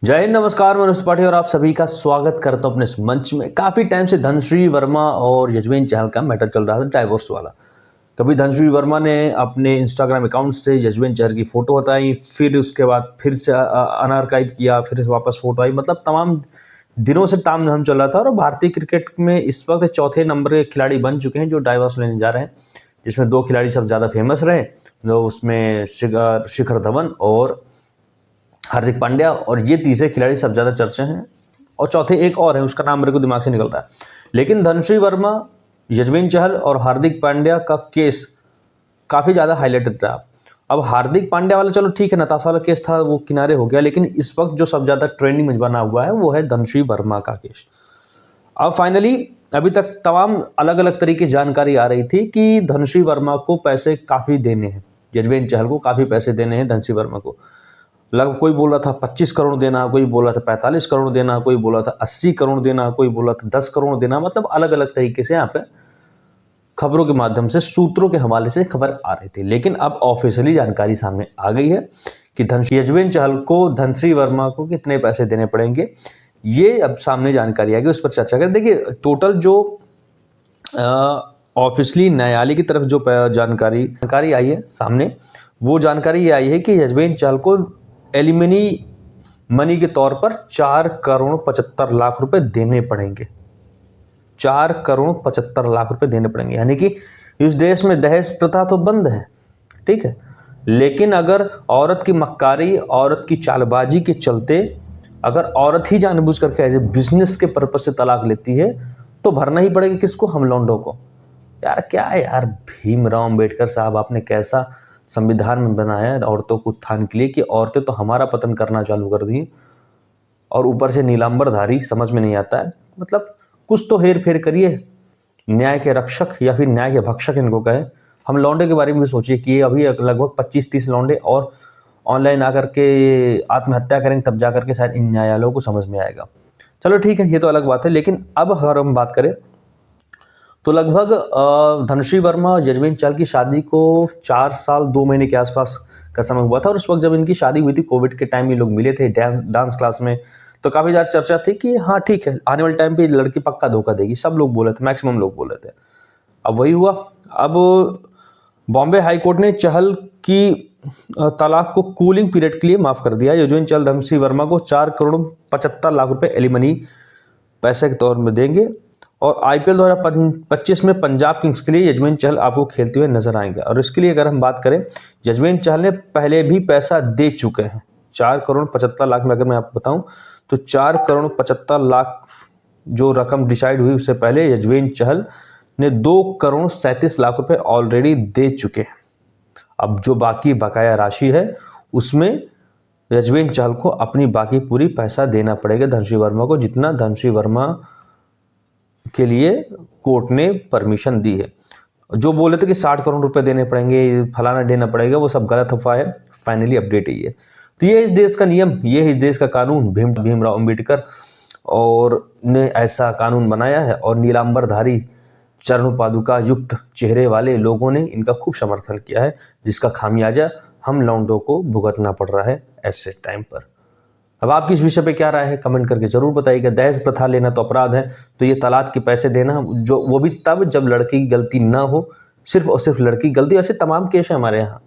जय हिंद, नमस्कार। मनोज त्रिपाठी और आप सभी का स्वागत करता हूं अपने इस मंच में। काफ़ी टाइम से धनश्री वर्मा और यजवेंद्र चहल का मैटर चल रहा था, डाइवोर्स वाला। कभी धनश्री वर्मा ने अपने इंस्टाग्राम अकाउंट से यजवेंद्र चहल की फ़ोटो हटाई, फिर उसके बाद फिर से अनआर्काइव किया, फिर से वापस फ़ोटो आई। मतलब तमाम दिनों से तामझाम चल रहा था। और भारतीय क्रिकेट में इस वक्त चौथे नंबर के खिलाड़ी बन चुके हैं जो डाइवोर्स लेने जा रहे हैं, जिसमें 2 खिलाड़ी सबसे ज़्यादा फेमस रहे, उसमें शिखर धवन और हार्दिक पांड्या, और ये तीसरे खिलाड़ी सबसे ज़्यादा चर्चे हैं। और चौथे एक और है, उसका नाम मेरे को दिमाग से निकल रहा है। लेकिन धनश्री वर्मा, यजवेंद्र चहल और हार्दिक पांड्या का केस काफ़ी ज़्यादा हाईलाइटेड रहा। अब हार्दिक पांड्या वाला चलो ठीक है, नताशा वाला केस था, वो किनारे हो गया। लेकिन इस वक्त जो सबसे ज़्यादा ट्रेंडिंग में बना हुआ है वो है धनश्री वर्मा का केस। अब फाइनली अभी तक तमाम अलग अलग तरीके की जानकारी आ रही थी कि धनश्री वर्मा को पैसे काफ़ी देने हैं, यजवेंद्र चहल को काफ़ी पैसे देने हैं धनश्री वर्मा को। लगभग कोई बोल रहा था 25 करोड़ देना, कोई बोल रहा था 45 करोड़ देना, कोई बोला था 80 करोड़ देना, कोई बोला था 10 करोड़ देना। मतलब अलग अलग तरीके से यहाँ पे खबरों के माध्यम से, सूत्रों के हवाले से खबर आ रही थी। लेकिन अब ऑफिशियली जानकारी सामने आ गई है कि यजवेंद्र चहल को धनश्री वर्मा को कितने पैसे देने पड़ेंगे। ये अब सामने जानकारी आ गई, उस पर चर्चा करें। देखिए, टोटल जो ऑफिशियली न्यायालय की तरफ जो जानकारी आई है सामने, वो जानकारी ये आई है कि यजवेंद्र चहल को एलिमनी मनी के तौर पर 4 करोड़ 75 लाख रुपए देने पड़ेंगे। 4 करोड़ 75 लाख रुपए देने पड़ेंगे। यानी कि इस देश में दहेज प्रथा तो बंद है, ठीक है, लेकिन अगर औरत की मक्कारी, औरत की चालबाजी के चलते अगर औरत ही जानबूझ करके एज ए बिजनेस के पर्पज से तलाक लेती है तो भरना ही पड़ेगा किसको? हम लौंडों को। यार क्या है यार, भीमराव अंबेडकर साहब आपने कैसा संविधान में बनाया है औरतों को उत्थान के लिए कि औरतें तो हमारा पतन करना चालू कर दी, और ऊपर से नीलांबरधारी। समझ में नहीं आता है। मतलब कुछ तो हेर फेर करिए। न्याय के रक्षक या फिर न्याय के भक्षक इनको कहें। हम लौंडे के बारे में भी सोचिए कि ये अभी लगभग 25-30 लौंडे और ऑनलाइन आकर के आत्महत्या करेंगे, तब जा करके शायद इन न्यायालयों को समझ में आएगा। चलो ठीक है, ये तो अलग बात है। लेकिन अब अगर हम बात करें तो लगभग धनश्री वर्मा और यजवेंद्र चहल की शादी को 4 साल 2 महीने के आसपास का समय हुआ था। और उस वक्त जब इनकी शादी हुई थी, कोविड के टाइम ये लोग मिले थे डांस क्लास में, तो काफ़ी ज़्यादा चर्चा थी कि हाँ ठीक है, आने वाले टाइम पे लड़की पक्का धोखा देगी। सब लोग बोले थे, मैक्सिमम लोग बोले थे। अब वही हुआ। अब बॉम्बे हाई कोर्ट ने चहल की तलाक को कूलिंग पीरियड के लिए माफ़ कर दिया। यजवेंद्र चहल धनश्री वर्मा को 4 करोड़ 75 लाख रुपए एलिमनी पैसे के तौर में देंगे। और आईपीएल 2025 में पंजाब किंग्स के लिए यजवेंद्र चहल आपको खेलते हुए नजर आएंगे। और इसके लिए अगर हम बात करें, यजवेंद्र चहल ने पहले भी पैसा दे चुके हैं। 4 करोड़ 75 लाख में अगर मैं आपको बताऊं तो 4 करोड़ 75 लाख जो रकम डिसाइड हुई, उससे पहले यजवेंद्र चहल ने 2 करोड़ 37 लाख रुपए ऑलरेडी दे चुके हैं। अब जो बाकी बकाया राशि है उसमें यजवेंद्र चहल को अपनी बाकी पूरी पैसा देना पड़ेगा धनश्री वर्मा को, जितना धनश्री वर्मा के लिए कोर्ट ने परमिशन दी है। जो बोले थे कि 60 करोड़ रुपए देने पड़ेंगे, फलाना देना पड़ेगा, वो सब गलत अफवाह है। फाइनली अपडेट है ये। तो ये इस देश का नियम, ये इस देश का कानून। भीमराव अंबेडकर और ने ऐसा कानून बनाया है, और नीलांबरधारी चरण पादुका युक्त चेहरे वाले लोगों ने इनका खूब समर्थन किया है, जिसका खामियाजा हम लौंडों को भुगतना पड़ रहा है ऐसे टाइम पर। अब आपकी इस विषय पे क्या राय है, कमेंट करके जरूर बताइएगा। दहेज प्रथा लेना तो अपराध है, तो ये तलाक के पैसे देना, जो वो भी तब जब लड़की की गलती ना हो, सिर्फ और सिर्फ लड़की की गलती। ऐसे तमाम केस है हमारे यहाँ।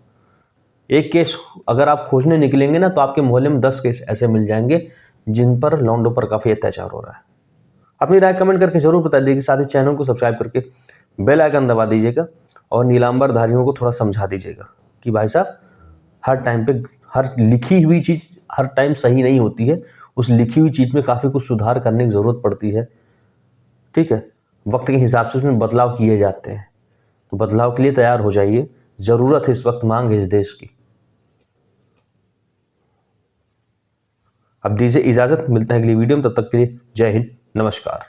एक केस अगर आप खोजने निकलेंगे ना, तो आपके मोहल्ले में 10 केस ऐसे मिल जाएंगे जिन पर लौंडों पर काफ़ी अत्याचार हो रहा है। अपनी राय कमेंट करके जरूर बता दीजिए। साथ ही चैनल को सब्सक्राइब करके बेल आइकन दबा दीजिएगा, और नीलांबरधारियों को थोड़ा समझा दीजिएगा कि भाई साहब, हर टाइम पे हर लिखी हुई चीज़ हर टाइम सही नहीं होती है। उस लिखी हुई चीज़ में काफ़ी कुछ सुधार करने की ज़रूरत पड़ती है, ठीक है। वक्त के हिसाब से उसमें बदलाव किए जाते हैं, तो बदलाव के लिए तैयार हो जाइए। ज़रूरत है इस वक्त, मांग है इस देश की। अब दीजिए इजाज़त, मिलते हैं अगली वीडियो में। तब तक के लिए जय हिंद, नमस्कार।